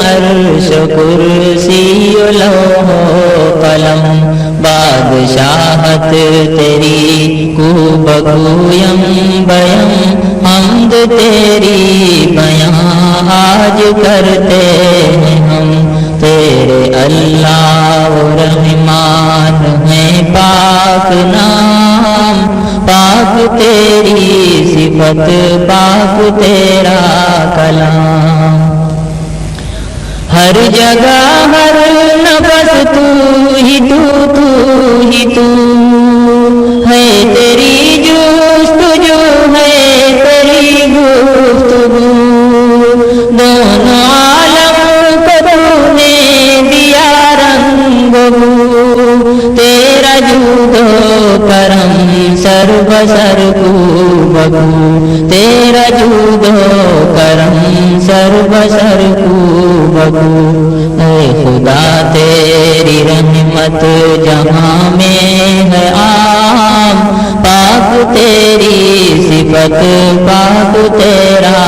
عرش کرسی و لوح و قلم بادشاہت تیری کو بگویم بیم حمد تیری بیاں آج کرتے ہیں ہم تیرے اللہ رحمان ہیں پاک نام پاک تیری صفت پاک تیرا کلام ہر جگہ ہر نفس تو ہی تو ہے تیری جستجو ہے تیری گفتگو دونوں عالم کو تو نے دیا رنگ بو تیرا جود و کرم سر بسر کو بگو تیرا جود و کرم سر بسر کو بگو اے خدا تیری رحمت جہاں میں ہے عام پاک تیری صفت پاک تیرا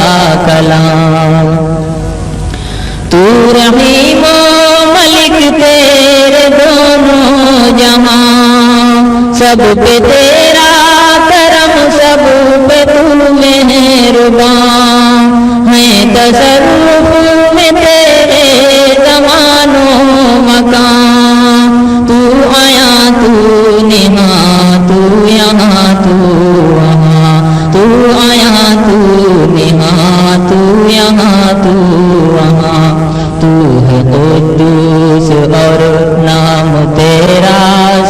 کلام تو رحیم و ملک تیرے دونوں جہاں سب پہ تیرا کرم سب پہ تو مہربان ہے تصرف میں تیرے زمان و مکان تو آیا تو نہاں تو یہاں تو وہاں تو آیا تو نہاں تو یہاں تو وہاں تو ہے قدوس اور نام تیرا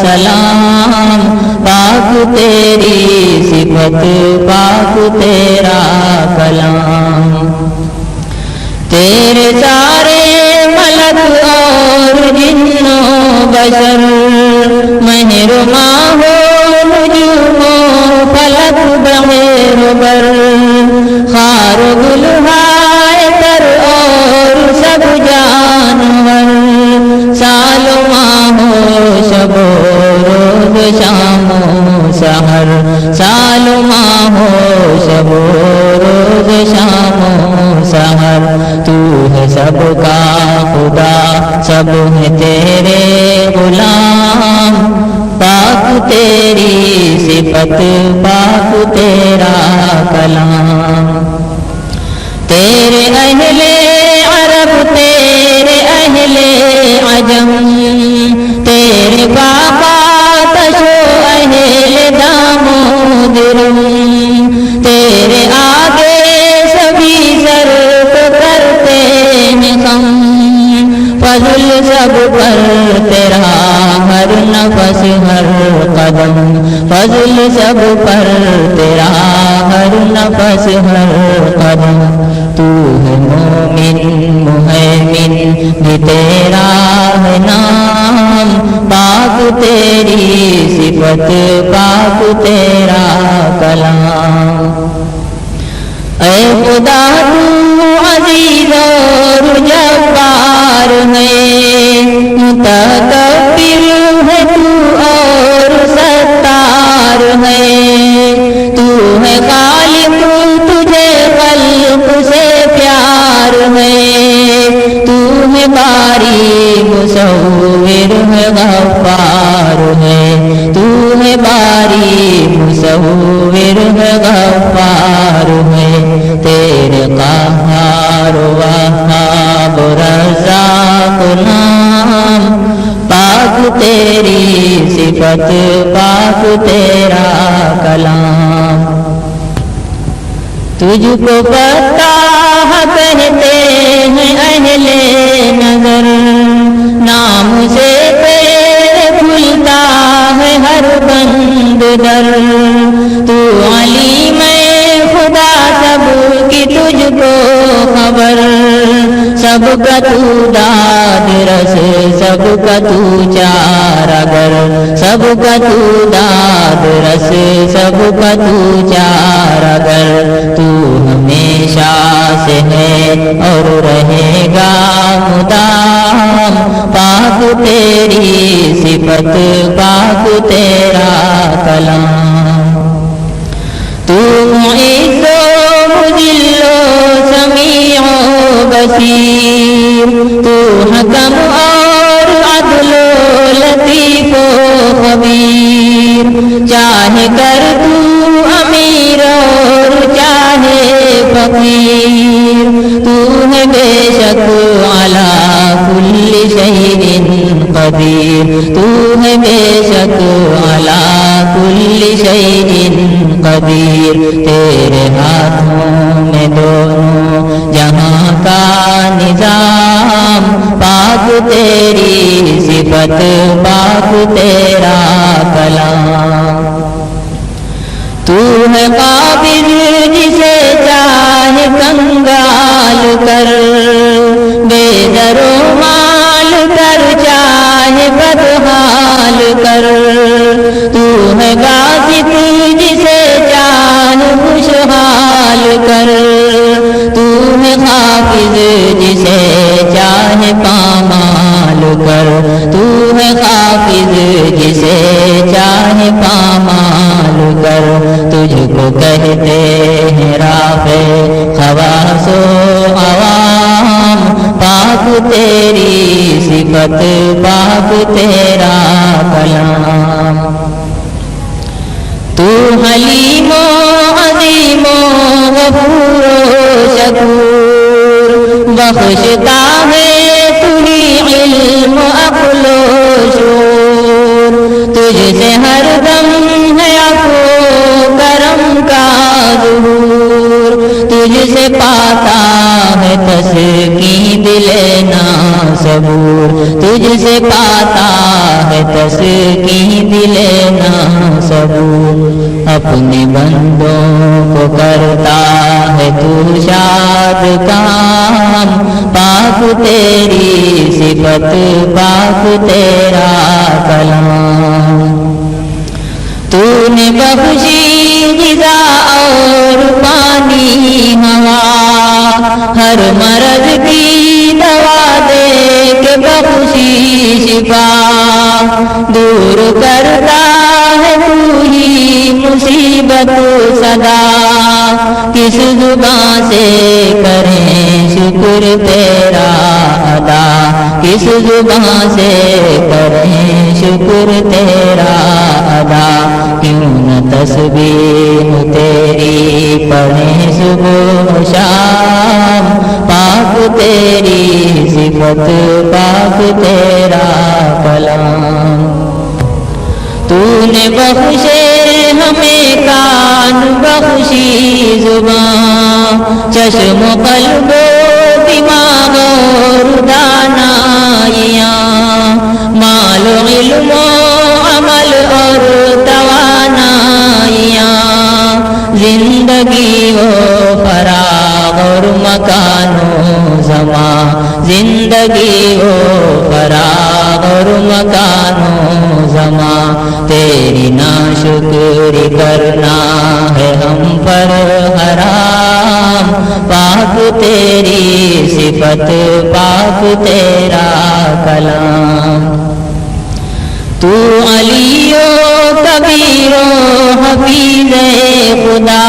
سلام پاک تیری صفت پاک تیرا کلام تیرے سارے ملک اور جن و بشر مہرما ہو نجوم و فلک بغیر بر خار و گلہائے تر اور سب جانور سال و ماہ ہو شب و روز شام و سحر سال و ماہ ہو شب و روز شام و سحر تو ہے سب کا خدا سب ہے تیرے غلام پاک تیری صفت پاک تیرا کلام تیرے اہل عرب تیرے اہل عجم تیرے بابا تشو اہل دامودرم تیرے آگے سبھی سر کو کرتے ہیں کم فضل سب پر تیرا ہر نفس ہر قدم فضل سب پر تیرا ہر نفس ہر قدم تو ہے مومن مہیمن بھی تیرا ہے نام پاک تیری صفت پاک تیرا کلام اے خدا تو عزیز اور جبار ہے متکبر ہے تو اور ستار ہے تو ہے خالق تجھے خلق سے پیار ہے تو ہے باری مصور ہے غفار ہے تو ہے باری مصور ہے غفار ہے تیرے قہار وہاب رزاق نام پاک تیری صفت پاک تیرا کلام تجھ کو پتہ کہتے ہیں اہل نظر نام سے تیرے کھلتا ہے ہر بند در تو علیم خدا سب کی تجھ کو خبر سب کا تو داد رس سب کا تو چارگر سب کا تو داد رس سب کا تو چارگر تو ہمیشہ سے ہے اور رہے گا مدام پاک تیری صفت پاک تیرا کلام تو معز و مذل و سمیع و بصیر بصیر، تو حکم اور عدل و لطیف و خبیر، چاہے کر تو امیر اور چاہے فقیر، تو ہے بے شک علی کل شیء قدیر، تو ہے بے شک علی کل شیء قدیر، تیرے ہاتھوں میں دونوں جہاں کا نظام، پاک تیری صفت پاک تیرا کلام، تو ہے قابض جسے چاہے کنگال کر، بے در و مال کر چاہے بدحال کر، تو ہے غاصب جسے چاہے خوشحال کر، تو ہے حافظ جسے چاہے پامال کر، تو ہے حافظ جسے چاہے پامال کر، تجھ کو کہتے ہیں رافع خواص و عوام، پاک تیری صفت پاک تیرا کلام، تو حلیم و عظیم و غفور و شکور، بخشتا ہے تو ہی علم و عقل و شعور، تجھ سے ہر دم ہے عفو کرم کا ظہور، تجھ سے پاتا ہے تسکین دل ناصبور، تجھ سے پاتا ہے تسکین دل ناصبور، اپنے بندوں کو کرتا ہے تو شاد کام، پاک تیری صفت پاک تیرا کلام، تو نے بخشی غذا اور پانی ہوا، ہر مرض کی دوا دے کے بخشی شفا، دور کرتا ہے تو ہی مصیبت صدا، کس زبان سے کریں شکر تیرا ادا، کس زبان سے کریں شکر تیرا ادا، کیوں نہ تسبیح تیری پڑھیں صبح و شام، پاک تیری صفت پاک تیرا کلام، تو نے بخشے ہمیں کان بخشی زبان، چشم و قلب و دماغ اور دانائیاں، مال و علم و عمل اور توانائیاں، زندگی و فراغ اور مکان و زمان، زندگی و فراغ اور مکان و زمان، تیری ناشکری کرنا ہے ہم پر حرام، پاک تیری صفت پاک تیرا کلام، تو علی و کبیر و حفیظ خدا،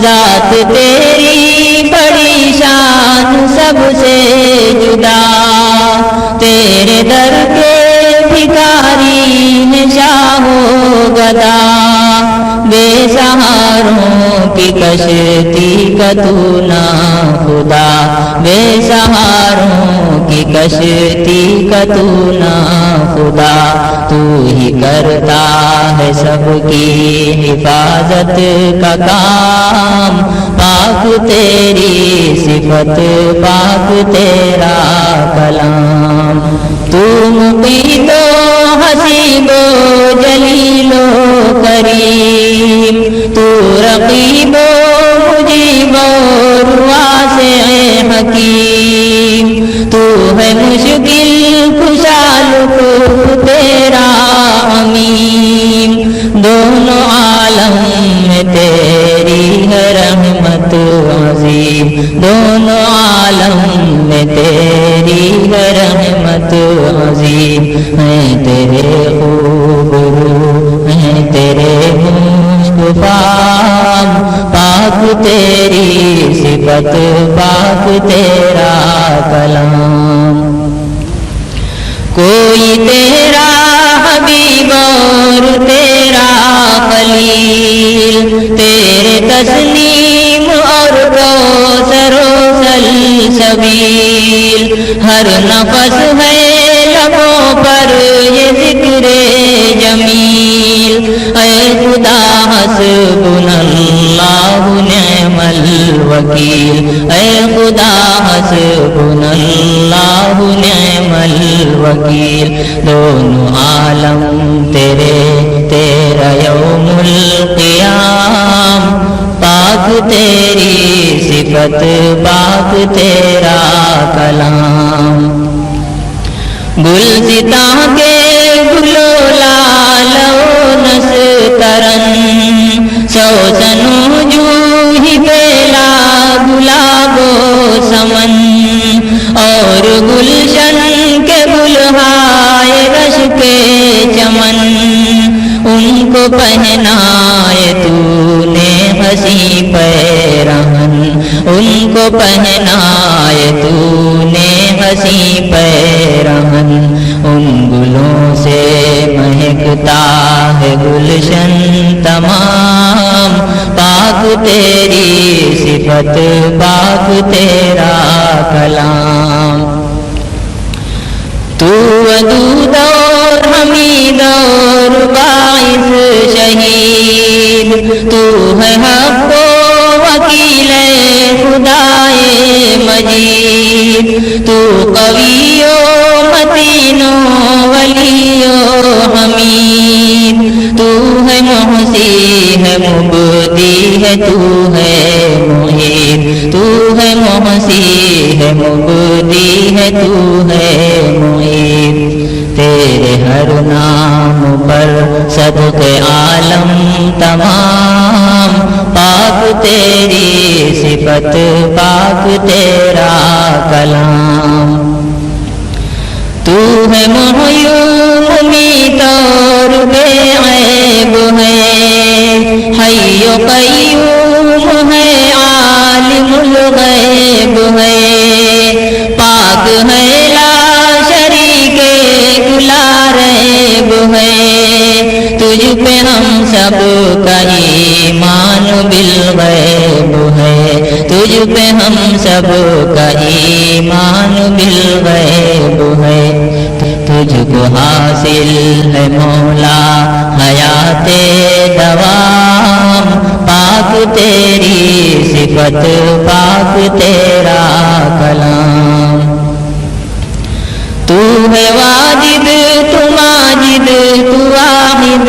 ذات تیری بڑی شان سب سے جدا، تیرے در کے بھکاری ہیں شاہ و گدا، بے سہاروں کی کشتی کا تو نا خدا، بے سہاروں کی کشتی کا تو نا خدا، تو ہی کرتا ہے سب کی حفاظت کا کام، پاک تیری صفت پاک تیرا کلام، تو مقیت و حسیب و جلیل و کریم، تو رقیب و مجیب و واسع حکیم، تو ہے مشکل کشا لطف تیرا امین، دونوں عالم میں تیری ہے رحمت عظیم، دونوں عالم میں تیری ہے رحمت عظیم، ہیں تیرے خوب رو ہیں تیرے مشک فام، پاک تیری صفت پاک تیرا کلام. کوئی تیرا حبیب اور تیرا خلیل، تیرے تسلیم اور کوثر و سلسبیل. ہر نفس ہے لبوں پر یہ ذکر جمیل. اے خدا حسبنا اللہ نعم الوکیل، اے خدا حسبنا اللہ نعم الوکیل. دونوں عالم تیرا یوم القیام، پاک تیری صفت پاک تیرا کلام. گلستاں کے گلو لال و نسترن، سوسنو جوہی پیلا گلاب و سمن. اور گلشن کے گلہائے رش کے چمن، ان کو پہنائے تو نے ہنسی پیرہن. ان کو پہنائے تو نے ہنسی پیرہن. ان گلوں سے مہکتا ہے گلشن تمام، پاک تیری صفت پاک تیرا کلام. تو ودود اور حمید اور باعث شہید، تو ہے حق و وکیل خدائے مجید. تو قوی و متین و ولی و حمید. تو ہے محصی ہے مبدی ہے تو ہے معید. تو ہے محصی ہے مبدی ہے تو ہے معید. تیرے ہر نام پر صدق عالم تمام، پاک تیری صفت پاک تیرا کلام. تو ہے محیی و ممیت اور بے عیب ہے، حی و قیوم ہے عالم الغیب ہے. پاک ہے لا شریک لا ریب ہے، تجھ پہ ہم سب کا ایمان بالغیب ہے. تجھ پہ ہم سب کا ایمان بالغیب ہے. تجھ کو حاصل ہے مولا حیات دوام، پاک تیری صفت پاک تیرا کلام. تو ہے واجد تو ماجد تو واحد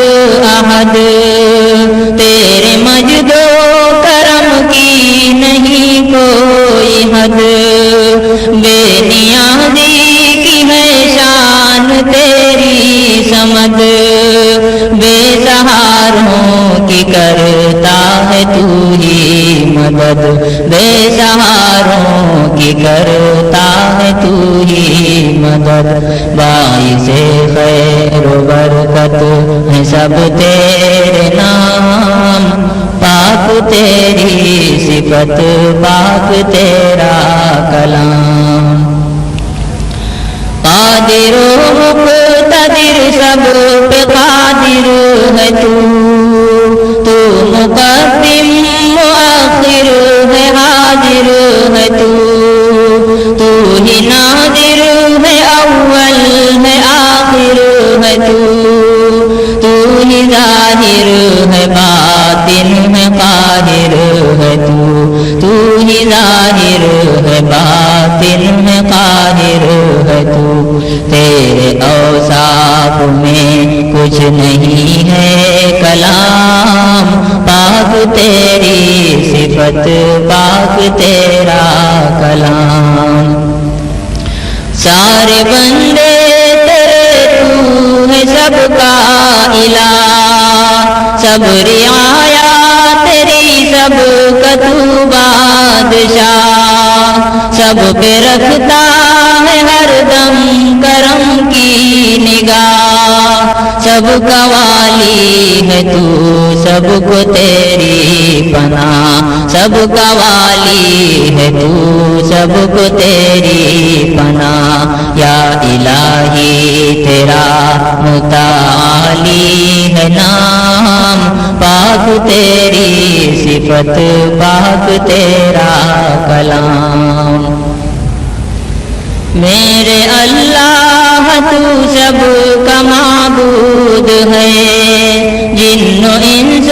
احد، تیرے مجد و کرم کی نہیں کوئی حد. بے نیازی کی ہے شان تیری سمد، بے سہاروں کی کرتا ہے تو ہی مدد. بے سہاروں کی کرتا ہے تو ہی مدد. باعث خیر و برکت ہے سب تیرے نام، پاک تیری صفت پاک تیرا کلام. قادر و مقتدر سب پہ قادر ہے تو مقدم مؤخر ہے حاضر ہے تو ہی نادر ہے اول ہے آخر ہے تو ہی ظاہر ہے باطن ہے قاہر ہے تو ہی ظاہر ہے باطن ہے قاہر ہے تو. تیرے اوصاف میں کچھ نہیں ہے کلام، پاک تیری صفت پاک تیرا کلام. سارے بندے تیرے تو ہے سب کا الہ، سب رعایا تیری سب کا تو بادشاہ. سب پہ رکھتا ہے ہر دم کرم کی نگاہ. سب کا والی ہے تو سب کو تیری پناہ، سب کا والی ہے تو سب کو تیری پناہ یا الہی تیرا متعالی ہے نام پاک تیری صفت پاک تیرا کلام میرے اللہ تو سب کا معبود ہے جن و انس و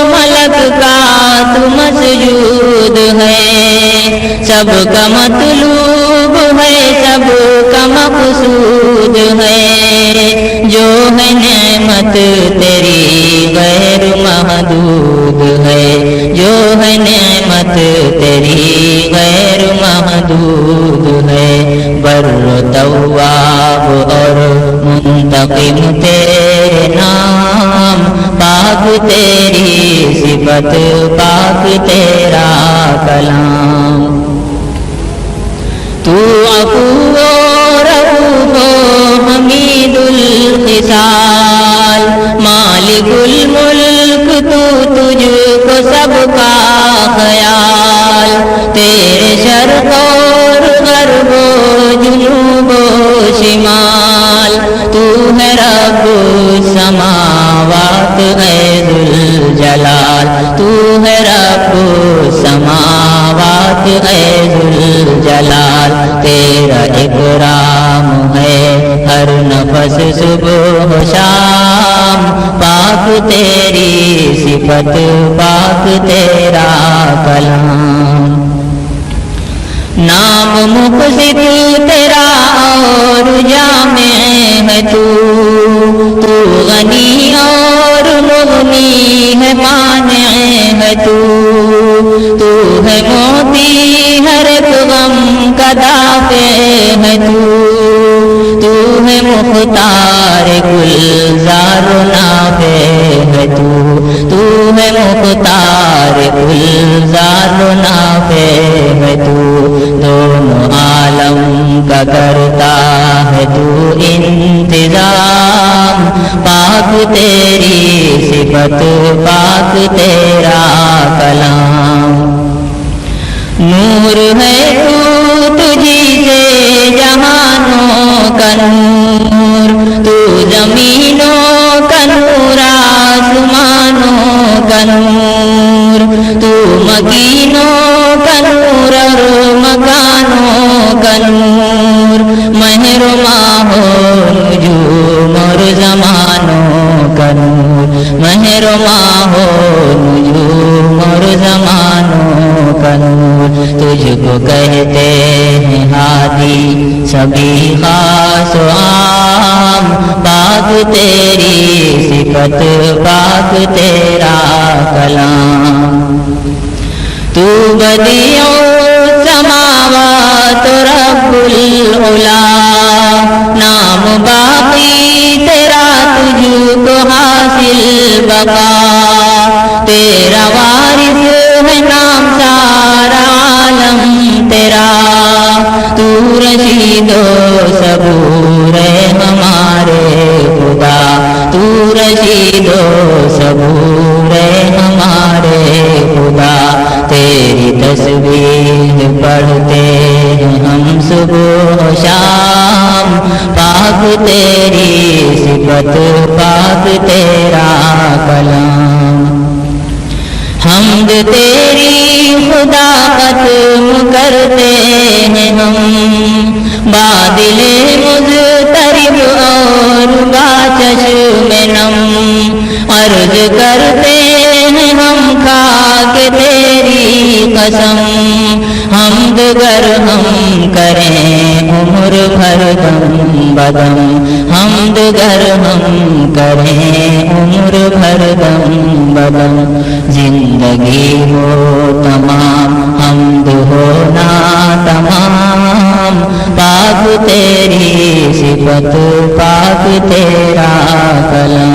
ملک کا تو مسجود ہے سب کا مطلوب ہے سب کا مقصود ہے جو ہے نعمت تیری غیر محدود ہے جو ہے نعمت تیری غیر محدود ہے بر تواب اور منتقم تیرے نام پاک تیری صفت پاک تیرا کلام تو عفو و رؤوف و حمید الخصال مالک الملک تو تجھ کو سب کا خیال تیرے شرق اور غرب و جنوب و شمال تو ہے رب السماوات اے ذوالجلال تو ہے رب السماوات اے ذوالجلال تیرا اکرام ہے ہر نفس صبح و شام پاک تیری صفت پاک تیرا کلام نام مقصد تیرا اور جامع ہے تو غنی اور مغنی ہے مانع ہے تو ہے موتی ہر ایک غم کا دافع ہے تو ہے مختار گلزار و نافع ہے تو ہے مختار گلزار و نافع ہے دونوں عالم کا کرتا ہے تو انتظام پاک تیری صفت پاک تیرا کلام نور ہے تو تجھی سے جہانوں کا نور تو زمینوں کا نور آسمانوں کا نور تو مکینوں کا نور اور مکانوں کا نور مہر و ماہ و نجوم اور زمانوں کا نور مہر و ماہ و نجوم اور زمانوں کا نور تجھ کو کہتے ہیں ہادی سبھی خاص و عام پاک تیری صفت پاک تیرا کلام تو بدیع السماوات رب العلا نام باقی تیرا تجھ کو حاصل بقا تیرا وارث ہے نام سارا عالم تیرا تو رشید و صبور ہے ہمارے خدا تو رشید و صبور ہے ہمارے خدا تیری تسبیح پڑھتے ہیں ہم صبح و شام پاک تیری صفت پاک تیرا کلام حمد تیری خدا ختم کرتے ہیں ہم بادل مضطرب اور باچشم نم عرض کرتے ہیں ہم کھا کے تیری قسم حمد گر ہم کریں عمر بھر دم بدم حمد گر ہم کریں عمر بھر دم بدم زندگی ہو تمام حمد ہونا تمام پاک تیری صفت پاک تیرا کلام